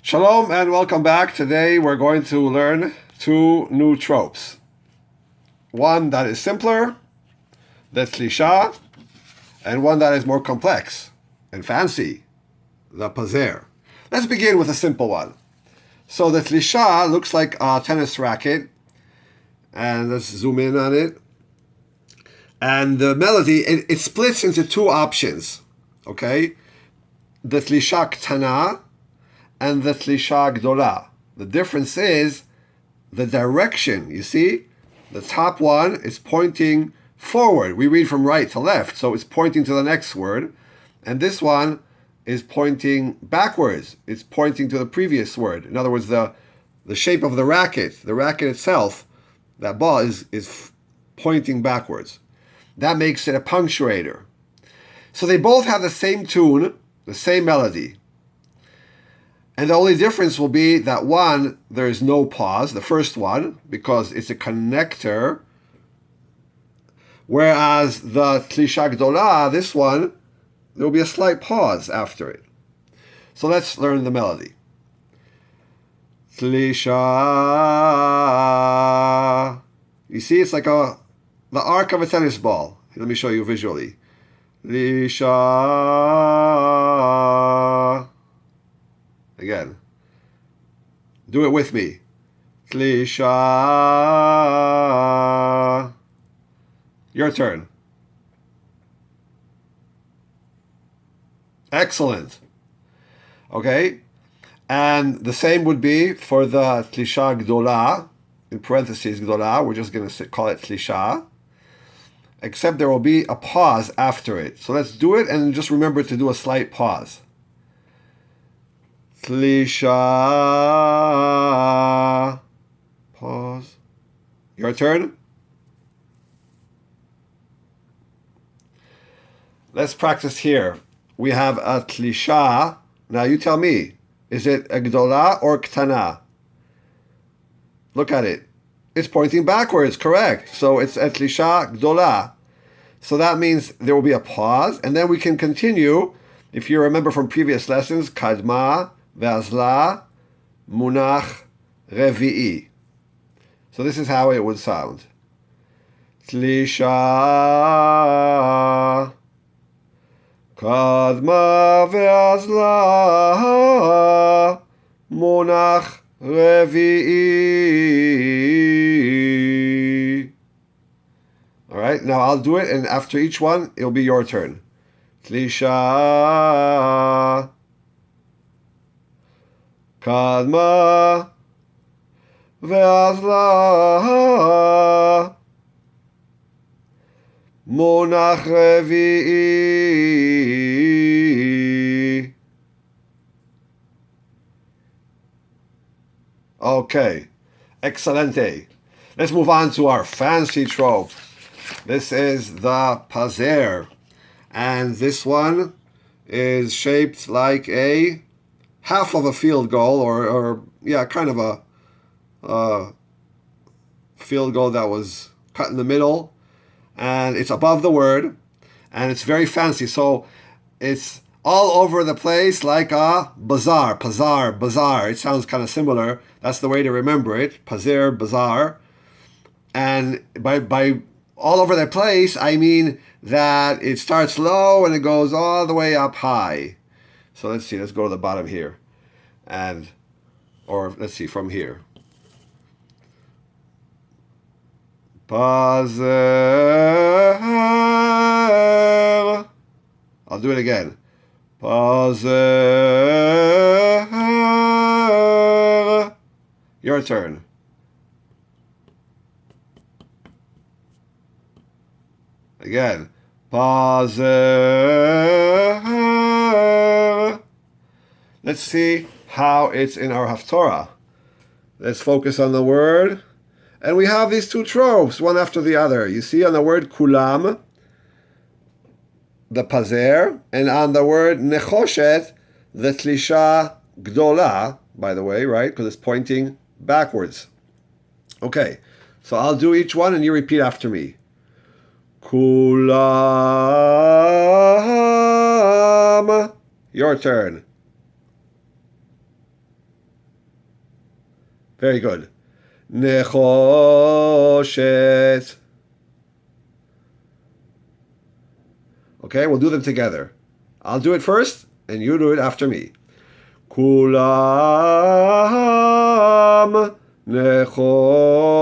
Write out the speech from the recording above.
Shalom and welcome back. Today we're going to learn two new tropes. One that is simpler, the telisha, and one that is more complex and fancy, the pazer. Let's begin with a simple one. So the telisha looks like a tennis racket, and let's zoom in on it. And the melody, it splits into two options, okay? The telisha ktana and the telisha gdola. The difference is the direction. You see, the top one is pointing forward. We read from right to left, so it's pointing to the next word. And this one is pointing backwards. It's pointing to the previous word. In other words, the shape of the racket itself, that ball is pointing backwards. That makes it a punctuator. So they both have the same tune, the same melody. And the only difference will be that one, there is no pause, the first one, because it's a connector. Whereas the telisha gdola, this one, there will be a slight pause after it. So let's learn the melody. Telisha. You see, it's like the arc of a tennis ball. Let me show you visually. Telisha. Again. Do it with me. Telisha. Your turn. Excellent. Okay. And the same would be for the telisha gdola. In parentheses, gdola. We're just going to call it telisha. Except there will be a pause after it. So let's do it and just remember to do a slight pause. Telisha. Pause. Your turn. Let's practice here. We have a telisha. Now you tell me, is it a gdola or ktana? Look at it. It's pointing backwards, correct. So it's a telisha gdola. So that means there will be a pause, and then we can continue. If you remember from previous lessons, kadma, ve'azla, munach, revi'i. So this is how it would sound. Telisha, kadma, ve'azla, munach, revi'i. All right, now I'll do it, and after each one, it'll be your turn. Telisha, kadma, ve'azla, munach revi'i. Okay, excelente. Let's move on to our fancy trope. This is the pazer. And this one is shaped like a half of a field goal, or kind of a field goal that was cut in the middle. And it's above the word. And it's very fancy. So it's all over the place like a bazaar. Bazaar. It sounds kind of similar. That's the way to remember it. Pazer, bazaar. And by all over the place, I mean that it starts low and it goes all the way up high. So let's see, let's go to the bottom here. Or let's see, from here. Pazer. I'll do it again. Pazer. Your turn. Again, pazer. Let's see how it's in our Haftorah. Let's focus on the word. And we have these two tropes, one after the other. You see on the word kulam, the pazer, and on the word nechoshet, the telisha gdola, by the way, right? Because it's pointing backwards. Okay, so I'll do each one and you repeat after me. Kulam. Your turn. Very good. Nechoshet. Okay, we'll do them together. I'll do it first, and you do it after me. Kulam nechoshet.